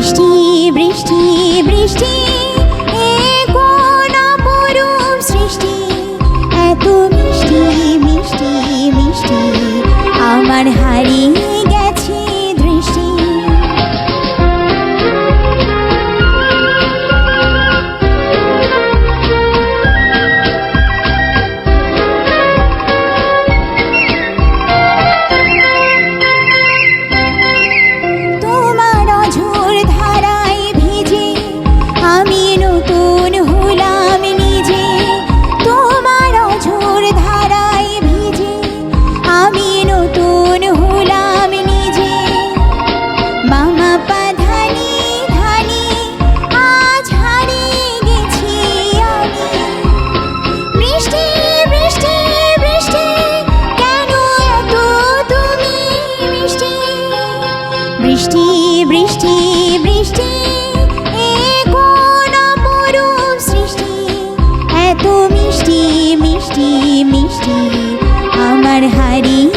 বৃষ্টি বৃষ্টি বৃষ্টি এ কোন অপরূপ সৃষ্টি, এত মিষ্টি মিষ্টি মিষ্টি আমার হারিয়ে গেছে দৃষ্টি। তোমার অঝোর ধারায় ভিজে আমি নতুন হলাম নিজে, তোমার অঝোর ধারায় ভিজে আমি নতুন হলাম নিজে। মামা পা ধানি ধানি আজ হারিয়ে গেছি আমি। বৃষ্টি বৃষ্টি বৃষ্টি কেন এত তুমি মিষ্টি। বৃষ্টি বৃষ্টি বৃষ্টি এ কোন অপরূপ সৃষ্টি, এত মিষ্টি মিষ্টি মিষ্টি আমার হারিয়ে